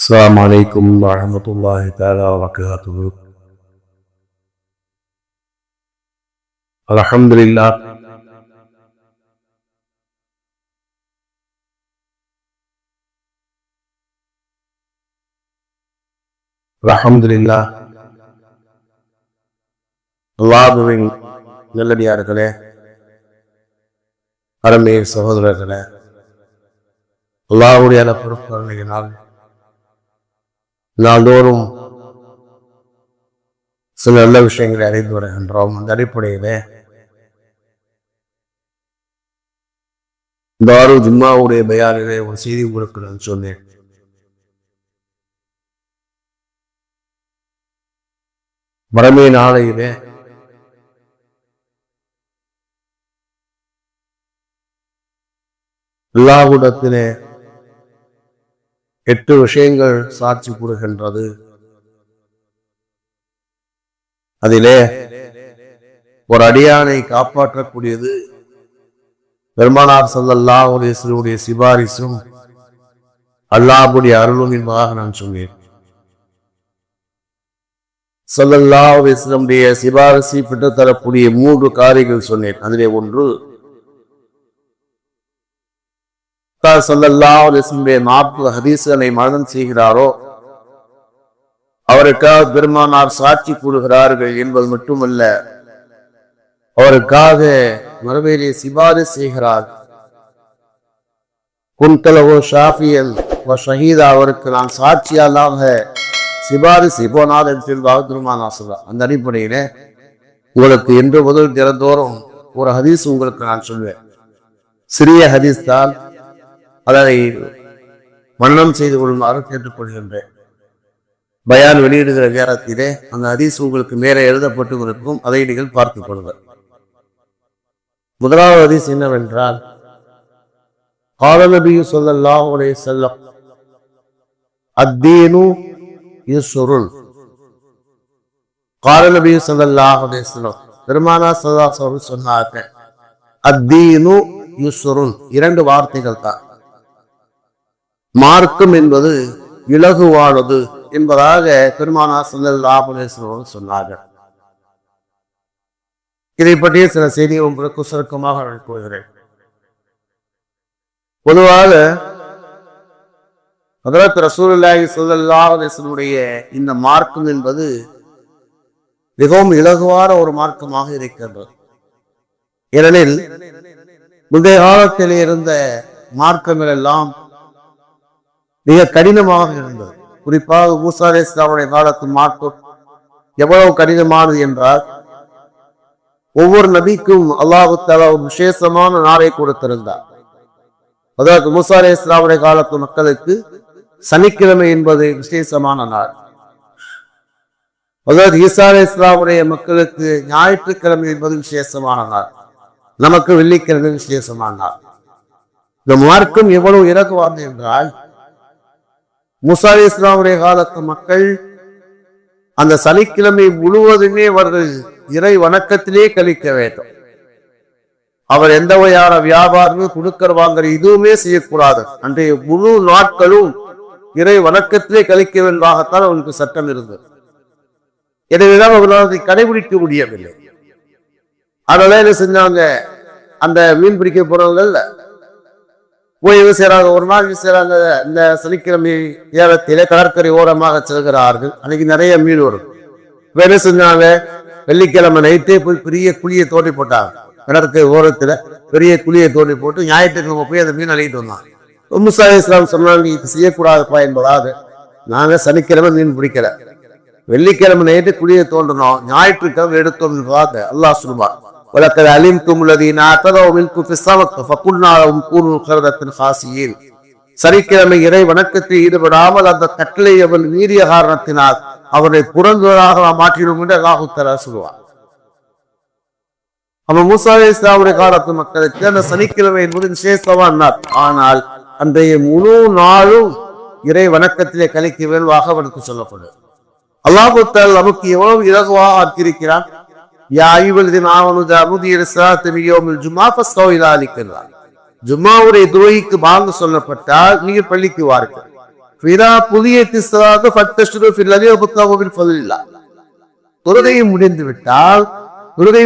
السلام عليكم ورحمة الله تعالى وبركاته. الحمد لله الحمد لله. அல்லாஹ்வின் நல்லடியார்களே, அருமை சகோதரர்களே, அல்லாஹ்வுடைய பொறுப்புகளினால் நாள்தோறும் சில நல்ல விஷயங்களை அறிந்து வருகின்றோம். அந்த அடிப்படையிலே இந்த ஜும்மாவுடைய பயானிலே ஒரு செய்தி உங்களுக்கு நான் சொன்னேன். மறுமை நாளையிலே அல்லாஹ்விடத்திலே 8 விஷயங்கள் சாட்சி கூறுகின்றது. அதிலே ஒரு அடியானை காப்பாற்றக்கூடியது பெருமானார் ஸல்லல்லாஹு அலைஹி வஸல்லம் சிபாரிசும் அல்லாஹ்வுடைய அருளும் என்பதாக நான் சொன்னேன். ஸல்லல்லாஹு அலைஹி வஸல்லம் சிபாரிசை பெற்றுத்தரக்கூடிய 3 காரியங்கள் சொன்னேன். அதிலே ஒன்று, ஸல்லல்லாஹு அலைஹி வஸல்லம் 40 ஹதீஸ்களை மனனம் செய்கிறாரோ அவருக்காக பெருமானார் சாட்சி கூறுகிறார்கள் என்பது மட்டுமல்ல, அவருக்காக மறுமையிலே சிபாரிசு செய்கிறார். குன்தலவோ ஷாஃபியல் ஷஹீதா, அவருக்கு நான் சாட்சியாளாக சிபாரிசு போனார் என்று பெருமானார் சொல்றார். அந்த அடிப்படையில உங்களுக்கு என்று முதல் தினந்தோறும் ஒரு ஹதீஸ் உங்களுக்கு நான் சொல்வேன். சிறிய ஹதீஸ் தான், அதை மன்னனம் செய்து கொள்ளுமாறு கேட்டுக்கொள்கின்றேன். பயான் வெளியிடுகிற நேரத்திலே அந்த ஹதீஸ் உங்களுக்கு மேலே எழுதப்பட்டு இருக்கும், அதை நீங்கள் பார்த்துக் கொள்வர். முதலாவது ஹதீஸ் என்னவென்றால், கால நபி ஸல்லல்லாஹு அலைஹி வஸல்லம் அத்தீனு யுஸ்ருன். கால நபி ஸல்லல்லாஹு அலைஹி வஸல்லம் பெருமானார் ஸல்லல்லாஹு அலைஹி வஸல்லம் சொன்னார்கள், அத்தீனு யுஸ்ருன். 2 வார்த்தைகள் தான். மார்க்கம் என்பது இலகுவானது என்பதாக பெருமானார் ஸல்லல்லாஹு அலைஹி வஸல்லம் சொன்னார்கள். இதை பற்றிய சில செய்திகள் உங்களுக்கு சுருக்கமாக கூறுகிறேன். பொதுவாக ஹஜ்ரத் ரசூலுல்லாஹி ஸல்லல்லாஹு அலைஹி வஸல்லம் இந்த மார்க்கம் என்பது மிகவும் இலகுவான ஒரு மார்க்கமாக இருக்கின்றது. ஏனெனில் முந்தைய காலத்தில் இருந்த மார்க்கங்கள் எல்லாம் மிக கடினமாக இருந்தது. குறிப்பாக மூசா அலைஹிஸ்ஸலாமுடைய காலத்து மார்க்கம் எவ்வளவு கடினமானது என்றால், ஒவ்வொரு நபிக்கும் அல்லாஹ் தஆலா ஒரு விசேஷமான நாளை கொடுத்திருந்தார். அதாவது மூசா அலைஹிஸ்ஸலாமுடைய காலத்து மக்களுக்கு சனிக்கிழமை என்பது விசேஷமான நாள். அதாவது ஈசா அலைஹிஸ்ஸலாமுடைய மக்களுக்கு ஞாயிற்றுக்கிழமை என்பது விசேஷமான நாள். நமக்கு வெள்ளிக்கிழமை விசேஷமான நாள். இந்த மார்க்கம் எவ்வளவு இலகுவானது என்றால், மூசா அலைஹிஸ்ஸலாமுடைய காலத்து மக்கள் அந்த சனிக்கிழமை முழுவதுமே அவர்கள் இறை வணக்கத்திலே கழிக்க வேண்டும். அவர் எந்த வகையான வியாபாரமும் கொடுக்கற வாங்குற இதுவுமே செய்யக்கூடாது. அன்றைய முழு நாட்களும் இறை வணக்கத்திலே கழிக்க வேண்டாகத்தான் அவருக்கு சட்டம் இருந்தது. எனவேதான் அவர்களால் அதை கடைபிடிக்க முடியவில்லை. அதனால என்ன செஞ்சாங்க, அந்த மீன் பிடிக்க போறவங்கல்ல போய் என்ன செய்யறாங்க, ஒரு நாள் என்ன செய்யறாங்க, இந்த சனிக்கிழமை நேரத்திலே கடற்கரை ஓரமாக செல்கிறார்கள். அன்னைக்கு நிறைய மீன் வரும். என்ன செஞ்சாங்க, வெள்ளிக்கிழமை நைட்டே போய் பெரிய குழியை தோண்டி போட்டாங்க. கடற்கரை ஓரத்துல பெரிய குழியை தோண்டி போட்டு ஞாயிற்றுக்கிழமை போய் அந்த மீன் அழைக்கிட்டு வந்தாங்க. மூசா அலைஹிஸ்ஸலாம் சொன்னாங்க, இது செய்யக்கூடாதுப்பா என்பதாக நாங்க சனிக்கிழமை மீன் பிடிக்கல, வெள்ளிக்கிழமை நைட்டு குழியை தோண்டணும், ஞாயிற்றுக்கிழமை எடுத்தோம் என்பதாக அல்லாஹ் சொல்வார். وَلَقَدْ عَلِمْتُمُ الَّذِينَ اعْتَدَوْا مِنكُمْ فِي السَّبْتِ فَقُلْنَا لَهُمْ كُونُوا قِرَدَةً خَاسِئِينَ. சனிக்கிழமை இறை வணக்கத்தில் ஈடுபடாமல் அந்த கட்டளை அவன் மீறிய காரணத்தினால் அவரை புறந்தவராக மாற்றிடும் என்று அல்லாஹ் தஆலா சொல்வார். அவன் மூசா அலைஹிஸ்ஸலாமுடைய காலத்து மக்களுக்கு அந்த சனிக்கிழமை என்பது விசேஷமான நாள். ஆனால் அன்றைய முழு நாளும் இறை வணக்கத்திலே கழிக்க வேண்டுவாக அவனுக்கு சொல்லப்படுது. அல்லாஹ் தஆலா நமக்கு எவ்வளவு இலகுவாக ஆக்கியிருக்கிறான். ஜும்மாவுடைய துவைக்கு பாங்கு சொல்லப்பட்டால் நீங்க பள்ளிக்கு வாருங்கள். புதிய தொழுகையை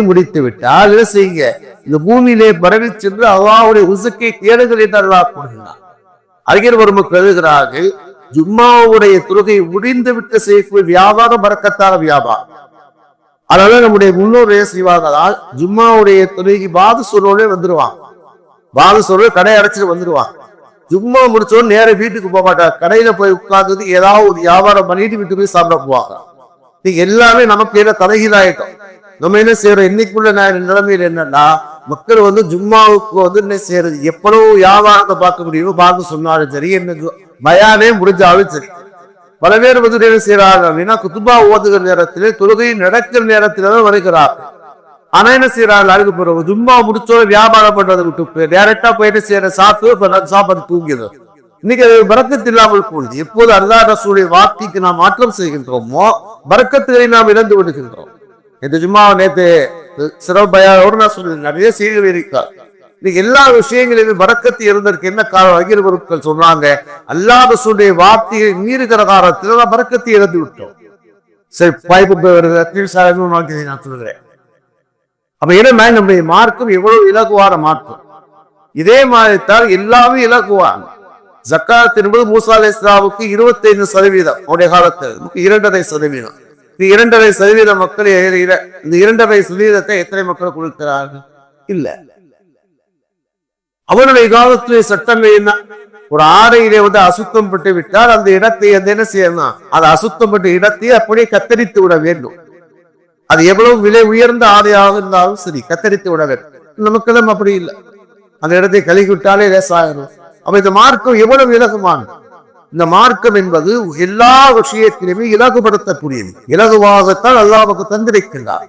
முடித்து விட்டால் என்ன செய்யுங்க, இந்த பூமியிலே பரவி சென்று அல்லாஹ்வுடைய ரிஸ்கை தேடுங்கள் என்று அல்லாஹ் கூறுகிறார். அறிஞர் பெருமக்கள் எழுதுகிறார்கள், ஜும்மாவுடைய தொழுகை முடிந்து விட்டு செய்யக்கூடிய வியாபாரம் பரக்கத்தான வியாபாரம். அதனால நம்முடைய முன்னோர் செய்வாங்களால் ஜும்மாவுடைய தொழுகை பாது சொல்றோட வந்துருவாங்க. பாது சொல்ற கடை அடைச்சிட்டு வந்துருவாங்க. ஜும்மா முடிச்சோன்னு நேர வீட்டுக்கு போக மாட்டாங்க. கடையில போய் உட்கார்ந்து ஏதாவது ஒரு வியாபாரம் பண்ணிட்டு வீட்டுக்கு போய் சாப்பிட போவாங்க. நீங்க எல்லாமே நமக்கு என்ன தலைகீழாயிட்டோம். நம்ம என்ன செய்யறோம், இன்னைக்குள்ள நிலைமையில என்னன்னா, மக்கள் வந்து ஜும்மாவுக்கு என்ன செய்யறது, எப்பளோ வியாபாரத்தை பார்க்க முடியுமோ பார்க்க சொன்னாலும் சரி, என்ன பயானே முடிஞ்சாலும் சரி. பல பேர் என்ன செய்யறாங்க அப்படின்னா, குத்துபா ஓதுகிற நேரத்திலே தொழுகை நடக்கிற நேரத்தில்தான் வருகிறார். ஆனா என்ன செய்யறாங்க, அதுக்கு பிறகு ஜும்மா முடிச்சோட வியாபாரம் பண்றதை விட்டு டைரக்டா போயிட்டு செய்யற சாப்பாடு தூங்கிது. இன்னைக்கு அது பரக்கத்து இல்லாமல் போகுது. எப்போது அல்லாஹ் ரசூலுடைய வார்த்தைக்கு நாம் மாற்றம் செய்கின்றோமோ பரக்கத்துகளை நாம் இழந்து விடுகின்றோம். இந்த ஜும்மா நேற்று சிறப்பு பயானோடு நான் சொல்றேன், நிறைய செய்திகள் இருக்கிறார். இன்னைக்கு எல்லா விஷயங்களிலுமே பரக்கத்து இருந்ததற்கு என்ன காரணம், அறிஞர் பொருட்கள் சொன்னாங்க, அல்லாஹ் ரசூலுடைய வார்த்தையை மீறுகிற காரணத்தில் நான் பரக்கத்தை இழந்து விட்டோம். சரி, வாய்ப்பு நான் சொல்கிறேன். அப்ப என்ன, நம்முடைய மார்க்கம் எவ்வளவு இலகுவான மார்க்கம். இதே மாதிரி தான் எல்லாமே இலகுவான். ஜக்காத் என்பது மூசா அலைஹிஸ்ஸலாமுக்கு 25% அவருடைய காலத்தில் 2.5%. 2.5% மக்கள் இந்த 2.5% எத்தனை மக்கள் கொடுக்கிறார்கள்? இல்ல. அவனுடைய காலத்துடைய சட்டங்கள் என்ன, ஒரு ஆடையிலே அசுத்தம் பட்டு விட்டால் அந்த இடத்தை என்ன செய்யணும், அது அசுத்தம் பட்ட இடத்தை அப்படியே கத்தரித்து விட வேண்டும். அது எவ்வளவு விலை உயர்ந்த ஆடையாக இருந்தாலும் சரி, கத்தரித்து விட வேண்டும். நமக்கெல்லாம் அப்படி இல்லை, அந்த இடத்தை கழுகி விட்டாலே லேசாயிரும். அப்ப இந்த மார்க்கம் எவ்வளவு இலகுவான். இந்த மார்க்கம் என்பது எல்லா விஷயத்திலுமே இலகுபடுத்தக்கூடியது. இலகுவாகத்தான் அல்லாஹ்வுக்கு தந்திருக்கின்றார்.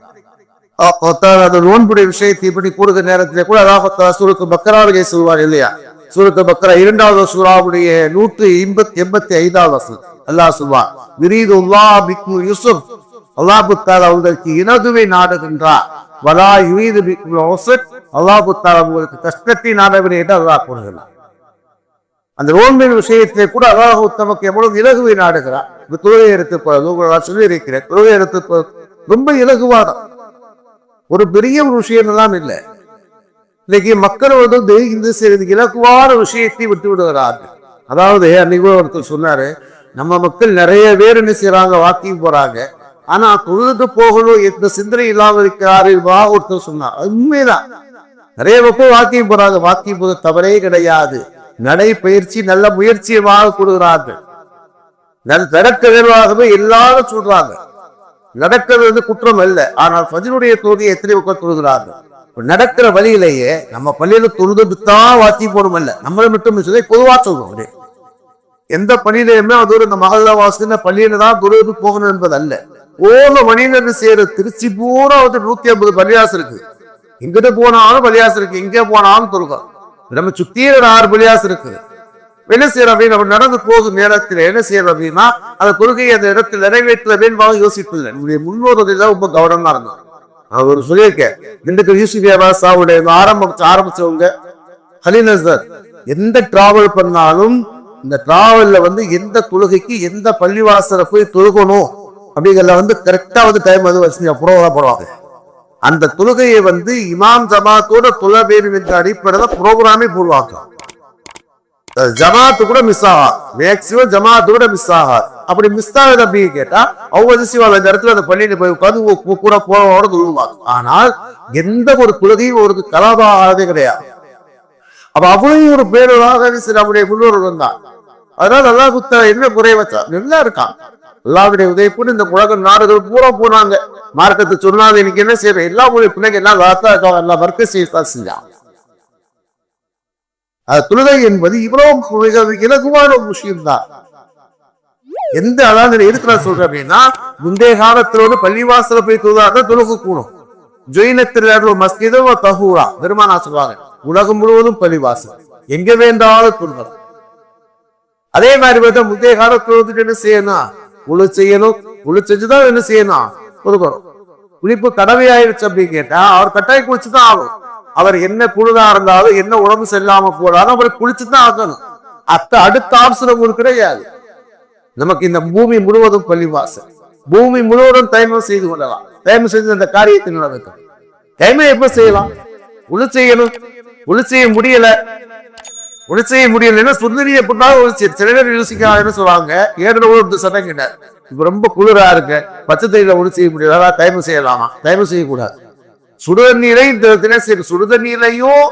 அந்த நோன்புடைய விஷயத்தை இப்படி கூறுகிற நேரத்திலே கூட அல்லாஹ் சூரத்து பக்கராவிலே சொல்வார் இல்லையா, சூரத்து பக்கரா 2வது சூராவுடைய 185வது வசனம் அல்லாஹ் சொல்வார், யுரீதுல்லாஹு பிக்குல் யுஸ்ர், அல்லாஹ் தஆலா உங்களுக்கு இலகுவை நாடுகின்றார், வலா யுரீது பிக்குல் உஸ்ர், அல்லாஹ் தஆலா உங்களுக்கு கஷ்டத்தை நாடவில்லை என்று அல்லாஹ் கூறுகிறார். அந்த நோன்பின் விஷயத்தை கூட அல்லாஹ் நமக்கு எவ்வளவு இலகுவை நாடுகிறார். தொழுகை எடுத்துக்கொள்ள சொல்லி இருக்கிறேன், தொழுகை எடுத்துக்கொள்ள ரொம்ப இலகுவான ஒரு பெரிய ஒரு விஷயம் எல்லாம் இல்லை. இன்னைக்கு மக்கள் இந்த இலகுவான விஷயத்தை விட்டு விடுகிறார்கள். அதாவது அன்னைக்கு ஒருத்தர் சொன்னாரு, நம்ம மக்கள் நிறைய பேர் என்ன செய்யறாங்க, வாக்கிங் போறாங்க, ஆனா தொழுது போகணும் எந்த சிந்தனை இல்லாமல் இருக்கிறாரு ஒருத்தர் சொன்னார். உண்மைதான், நிறைய மக்கள் வாக்கிங் போறாங்க. வாக்கிங் போது தவறே கிடையாது. நடைப்பயிற்சி நல்ல முயற்சியமாக கொடுக்கிறார்கள். நடக்க வேறுவாகவே எல்லாரும் சொல்றாங்க, நடக்கிறது குற்றம் அல்ல. ஆனால் ஃபஜ்ருடைய தொழுகையை எத்தனை மக்கள் தொழுகிறார்கள். நடக்கிற வழியிலேயே நம்ம பள்ளியில தொழுதுதான் வாத்தி போடும் அல்ல, நம்மளை மட்டும் சொல்லி பொதுவா சொல்றோம். எந்த பள்ளியிலுமே அது ஒரு இந்த மகள வாசன பள்ளியில தான் தொழுது போகணும் என்பது அல்ல. ஓன மனிதன் செய்யற திருச்சி பூரா 150 பள்ளியாசு இருக்கு. இங்கிட்டு போனாலும் பள்ளியாசு இருக்கு, இங்கே போனாலும் தொழுகிறோம். நம்ம சுத்தியில 6 பள்ளியாசு இருக்குது. என்ன செய்யறோம் அப்படின்னு நம்ம நடந்து போகும் நேரத்தில் என்ன செய்யறோம் அப்படின்னா, அந்த கொள்கையை அந்த இடத்தில் நிறைவேற்ற வேண்டும் யோசிப்பில்லை. நம்முடைய முன்னோர்கள் ரொம்ப கவனமா இருந்தோம். நான் ஒரு சொல்லியிருக்கேன், திண்டுக்கல் யூசுப் வியாபாசாவுடைய ஆரம்பிச்சவங்க ஹலிநசர் எந்த டிராவல் பண்ணாலும் இந்த டிராவல்ல எந்த தொழுகைக்கு எந்த பள்ளிவாசல போய் தொழுகணும் அப்படிங்கிறத கரெக்டா டைம் ப்ரோக்ராம் போடுவாங்க. அந்த தொழுகையை இமாம் ஜமாத்தோட தொழ வேண்டும் என்ற அடிப்படையில ப்ரோக்ராமே போடுவாங்க. ஜமாத்து கூட மிஸ் ஆகா, மேக்சிமம் ஜமாத்து கூட மிஸ் ஆகா. அப்படி மிஸ் ஆகுது அப்படின்னு கேட்டா அவங்க அந்த இடத்துல அந்த பள்ளியில போய் உட்காந்து கூட போறவோட தொழுவாங்க. ஆனால் எந்த ஒரு தொழுகையும் ஒரு கலாபா ஆகவே கிடையாது. அப்ப அவ்வளவு ஒரு பேருவாக நம்முடைய முன்னோர்கள் தான். அதனால அல்லாஹ் என்ன குறை வச்சா நல்லா இருக்கான். அல்லாஹ்வுடைய உதவிப்பட்டு இந்த உலக நாடுகள் பூரா போனாங்க. மார்க்கத்தை சொன்னாங்க, இன்னைக்கு என்ன செய்யற எல்லா பிள்ளைங்க எல்லாம் எல்லாம் வர்க்க செய்யத்தான் செஞ்சாங்க. தொழுகை என்பது இவ்வளவு இலகுவான ஒரு விஷயம் தான். எந்த அதாவது எதுக்கு நான் சொல்றேன் அப்படின்னா, முந்தைய காலத்தோடு பள்ளிவாசல போய் தொழுதாதான் தொழுகை கூடும். ஜொயினத்தில் மஸ்ஜிதும் தஹூரா பெருமானா சொல்லுவாங்க, உலகம் முழுவதும் பள்ளிவாசல், எங்க வேண்டாலும் தொழுகலாம். அதே மாதிரி முந்தைய காலத்தோடு என்ன செய்யணும், உழு செய்யணும். உழு செஞ்சுதான் என்ன செய்யணும், தொழுகிறோம். குளிப்பு கடமையாயிருச்சு அப்படின்னு கேட்டா அவர் கட்டாயம் குளிச்சுதான் ஆகும். அவர் என்ன குழுதா இருந்தாலும் என்ன உடம்பு செல்லாம போனாலும் அவரை குளிச்சுதான் ஆகணும். அடுத்த ஆப்ஷன் உங்களுக்கு கிடையாது. நமக்கு இந்த பூமி முழுவதும் பள்ளிவாசல். பூமி முழுவதும் தயமம் செய்து கொள்ளலாம். தயமம் செய்து அந்த காரியத்தை நடக்கும். தயமை எப்ப செய்யலாம்? ஒளி செய்யணும். ஒளி செய்ய முடியல. ஒளி செய்ய முடியலன்னா சுந்தரியை பண்ணாலும் ஒளி செய்ய. சில பேர் யோசிக்கிறாங்கன்னு சொல்லுவாங்க, ஏற்கனவே சட்டம் கிட்டார், இப்ப ரொம்ப குளிரா இருக்கு, பச்சை தண்ணியில ஒளி செய்ய முடியாதா, தயமம் செய்யலாமா? தயமம் செய்யக்கூடாது. சுடுதண்ணீரை இந்த தினசரி சுடுதண்ணீரையும்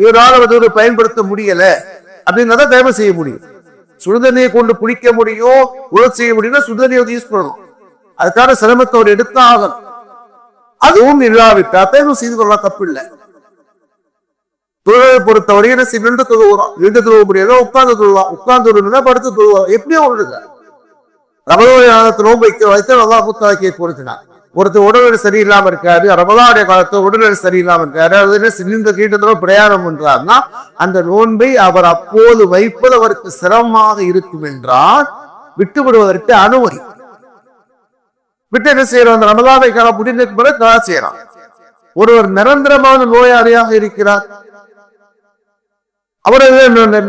இவரால் பயன்படுத்த முடியல அப்படின்னா தயமம் செய்ய முடியும். சுடுதண்ணியை கொண்டு குளிக்க முடியும், உழவு செய்ய முடியும்னா சுடுதண்ணியை யூஸ் பண்ணணும். அதுக்கான சிரமத்தை அவர் எடுத்து ஆகணும். அதுவும் இல்லாவிட்டா தயவு செய்து கொள்ளலாம், தப்பு இல்லை. தொழிலை பொறுத்தவரை நின்று தொழுவோம், நின்று தொழுவ முடியாது, உட்கார்ந்து தொழுவான், உட்கார்ந்து தொழுனா படுத்து தொழுவோம். எப்படியும் ஒண்ணுங்க ரமலான் நோன்பு வைத்து நல்லா புத்தாக்கியை பொறுத்தினார். ஒருத்தர் உடல்நிலை சரியில்லாம இருக்காரு, ரமலானுடைய காலத்துல உடல்நிலை சரியில்லாம இருக்காரு, அது சிலிண்ட கீட்டத்தோட பிரயாணம் பண்றாருன்னா அந்த நோன்பை அவர் அப்போது வைப்பது அவருக்கு சிரமமாக இருக்கும் என்றால் விட்டுவிடுவதற்கு அனுமதி. விட்டு என்ன செய்யறோம்? அந்த ரமலானை காலம் முடிந்ததுக்கு பிறகு கலா செய்யறான். ஒருவர் நிரந்தரமான நோயாளியாக இருக்கிறார், அவரை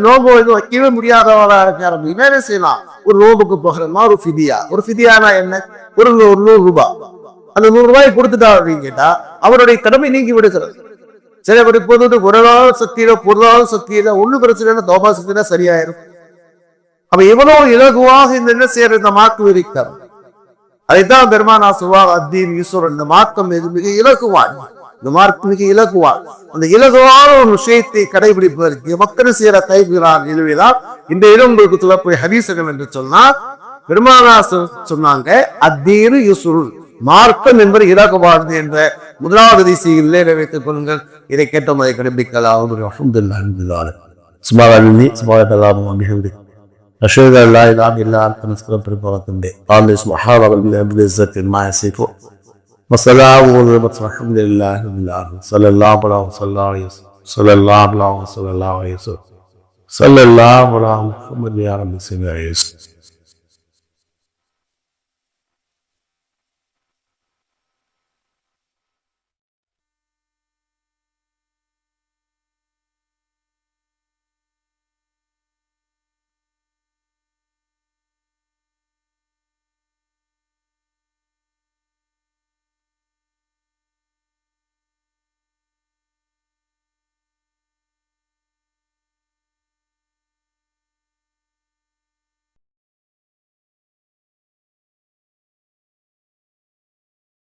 நோம்பு வைக்கவே முடியாதவரா இருக்கார், என்ன செய்யலாம்? ஒரு நோம்புக்கு போகிறோமா ஒரு ஃபிதியா. ஒரு ஃபிதியானா என்ன? ஒரு 100 ரூபாய். அந்த 100 ரூபாய் கொடுத்துட்டா அப்படின்னு கேட்டா அவருடைய கடமை நீங்கி விடுகிறது. சரி, அவர் இப்போது ஒரு நாள் சக்தியில பொருளாதார சக்தியில ஒண்ணு பிரச்சனை தோபா சக்தியில சரியாயிரும். அப்ப எவ்வளவு இலகுவாக இந்த என்ன செய்யற இந்த மார்க்கம் இருக்கிறார். அதைத்தான் பெருமானா சொல்வார், அத்தீன் ஈஸ்வரன், இந்த மார்க்கம் மிக இலகுவான், இந்த மார்க்கம் மிக இலகுவான். அந்த இலகுவான ஒரு விஷயத்தை கடைபிடிப்பதற்கு மக்கள் செய்யற கைவிடான் நிலுவைதான் இந்த இடம் உங்களுக்கு சொல்லக்கூடிய ஹதீசகம் என்று சொன்னால் பெருமானா சொன்னாங்க, அத்தீனு யூசுருள், மார்க்கம் என்பது இலகுவானது என்ற முதலாவது திசையிலே நிறைவேற்றிக் கொள்ளுங்கள். இதை கேட்டோம், அதை கடைபிடிக்கலாம். أشهد أن لا إله إلا أنت نستغفرك ونتوب إليك. قال سبحان ربك رب العزة عما يصفون وسلام على المرسلين والحمد لله رب العالمين. صلى الله عليه وسلم. صلى الله عليه وسلم. صلى الله عليه وسلم. صلى الله على محمد يا رب العالمين.